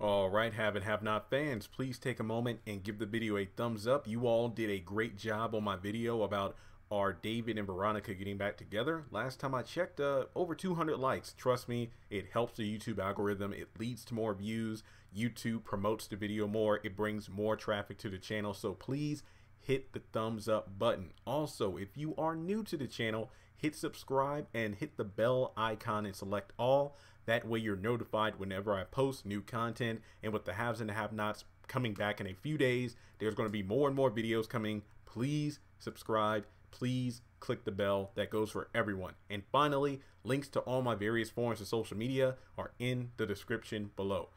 All right, have and have not fans, please take a moment and give the video a thumbs up. You all did a great job on my video about our David and Veronica getting back together. Last time I checked, over 200 likes. Trust me, it helps the YouTube algorithm. It leads to more views. YouTube promotes the video more. It brings more traffic to the channel. So please hit the thumbs up button. Also, if you are new to the channel, hit subscribe and hit the bell icon and select all. That way you're notified whenever I post new content. And with the haves and the have-nots coming back in a few days, there's going to be more and more videos coming. Please subscribe. Please click the bell. That goes for everyone. And finally, links to all my various forms of social media are in the description below.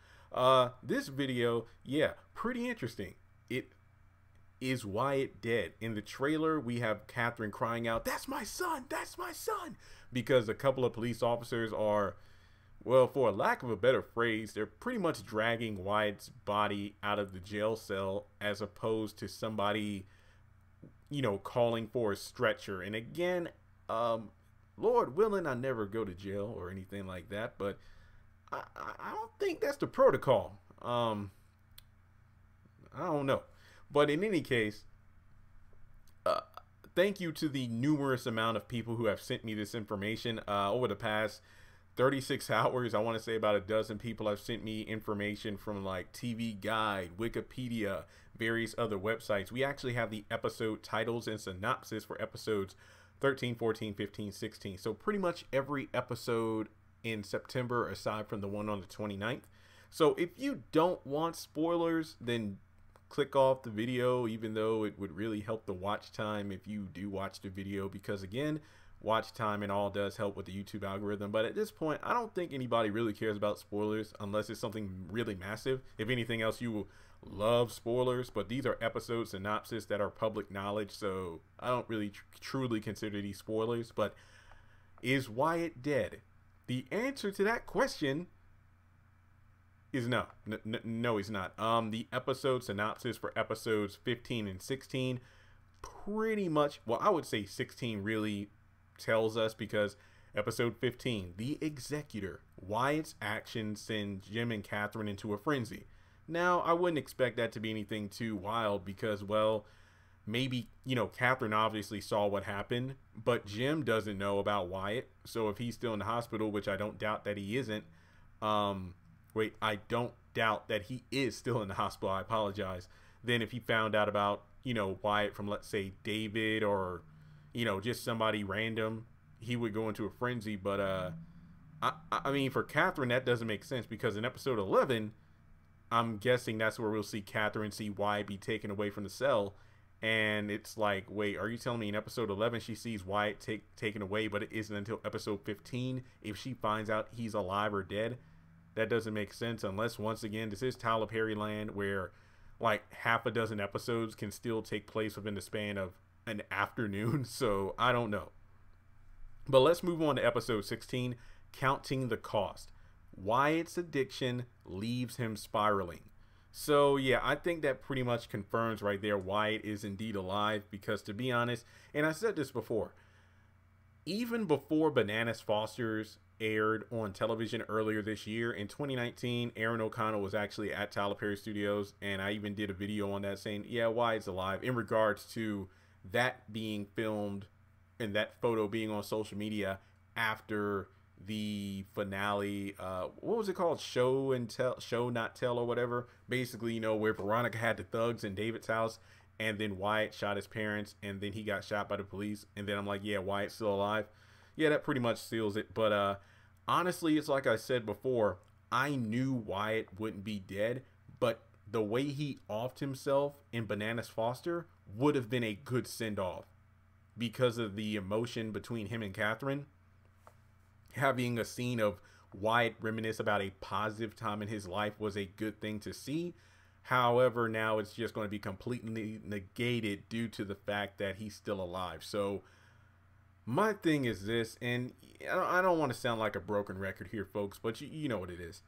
This video, yeah, pretty interesting. Is Wyatt dead? In the trailer, we have Catherine crying out, "That's my son! That's my son!" Because a couple of police officers are, well, for a lack of a better phrase, they're pretty much dragging Wyatt's body out of the jail cell as opposed to somebody, you know, calling for a stretcher. And again, Lord willing, I never go to jail or anything like that, but I don't think that's the protocol. I don't know. But in any case, thank you to the numerous amount of people who have sent me this information over the past 36 hours. I want to say about a dozen people have sent me information from like TV Guide, Wikipedia, various other websites. We actually have the episode titles and synopsis for episodes 13, 14, 15, 16. So pretty much every episode in September aside from the one on the 29th. So if you don't want spoilers, then click off the video, even though it would really help the watch time if you do watch the video, because again, watch time and all does help with the YouTube algorithm. But at this point, I don't think anybody really cares about spoilers unless it's something really massive. If anything else, you will love spoilers, but these are episode synopsis that are public knowledge, so I don't really truly consider these spoilers. But is Wyatt dead? The answer to that question is no. No, he's not. The episode synopsis for episodes 15 and 16 pretty much, well, I would say 16 really tells us, because episode 15, the executor, Wyatt's actions send Jim and Catherine into a frenzy. Now, I wouldn't expect that to be anything too wild because, well, maybe, you know, Catherine obviously saw what happened, but Jim doesn't know about Wyatt. So if he's still in the hospital, which I don't doubt that he isn't, wait, I don't doubt that he is still in the hospital. I apologize. Then if he found out about, you know, Wyatt from, let's say, David or, you know, just somebody random, he would go into a frenzy. But I mean, for Catherine, that doesn't make sense because in episode 11, I'm guessing that's where we'll see Catherine see Wyatt be taken away from the cell. And it's like, wait, are you telling me in episode 11 she sees Wyatt taken away, but it isn't until episode 15 if she finds out he's alive or dead? That doesn't make sense unless, once again, this is Tyler Perry land where like half a dozen episodes can still take place within the span of an afternoon. So I don't know. But let's move on to episode 16, counting the cost. Wyatt's addiction leaves him spiraling. So yeah, I think that pretty much confirms right there Wyatt is indeed alive, because to be honest, and I said this before, even before Bananas Foster's aired on television earlier this year in 2019, Aaron O'Connell was actually at Tyler Perry Studios, and I even did a video on that saying, yeah, Wyatt's alive, in regards to that being filmed and that photo being on social media after the finale. What was it called? Show and tell, show not tell, or whatever. Basically, you know, where Veronica had the thugs in David's house, and then Wyatt shot his parents, and then he got shot by the police. And then I'm like, yeah, Wyatt's still alive. Yeah, that pretty much seals it. But honestly, it's like I said before, I knew Wyatt wouldn't be dead, but the way he offed himself in Bananas Foster would have been a good send-off because of the emotion between him and Catherine. Having a scene of Wyatt reminisce about a positive time in his life was a good thing to see. However, now it's just going to be completely negated due to the fact that he's still alive. So my thing is this, and I don't want to sound like a broken record here, folks, but you know what it is.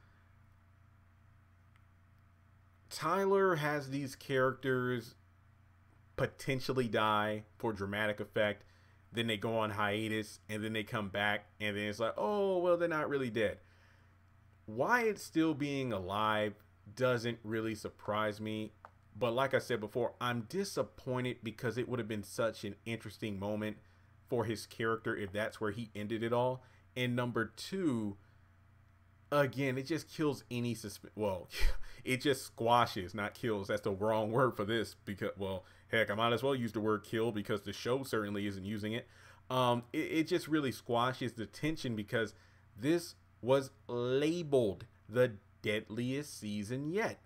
Tyler has these characters potentially die for dramatic effect, then they go on hiatus, and then they come back, and then it's like, oh, well, they're not really dead. Wyatt still being alive doesn't really surprise me. But like I said before, I'm disappointed because it would have been such an interesting moment for his character if that's where he ended it all. And number two, again, it just kills any suspense. Well, it just squashes, not kills. That's the wrong word for this because, well, heck, I might as well use the word kill because the show certainly isn't using it. It just really squashes the tension because this was labeled the deadliest season yet.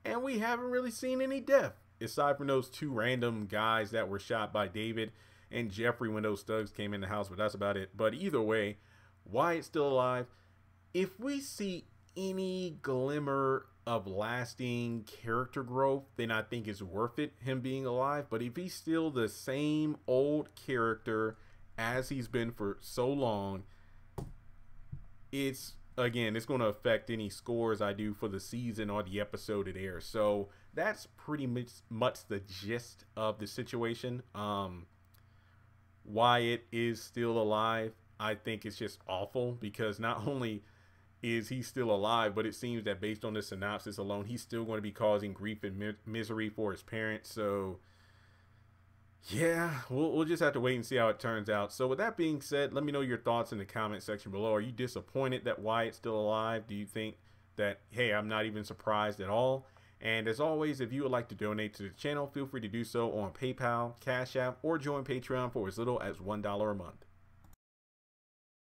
And we haven't really seen any death, aside from those two random guys that were shot by David and Jeffrey when those thugs came in the house, but that's about it. But either way, Wyatt's still alive. If we see any glimmer of lasting character growth, then I think it's worth it, him being alive. But if he's still the same old character as he's been for so long, it's going to affect any scores I do for the season or the episode it airs. So that's pretty much the gist of the situation. Wyatt is still alive. I think it's just awful because not only is he still alive, but it seems that based on the synopsis alone, he's still going to be causing grief and misery for his parents. So yeah, we'll just have to wait and see how it turns out. So with that being said, let me know your thoughts in the comment section below. Are you disappointed that Wyatt's still alive? Do you think that, hey, I'm not even surprised at all? And as always, if you would like to donate to the channel, feel free to do so on PayPal, Cash App, or join Patreon for as little as $1 a month.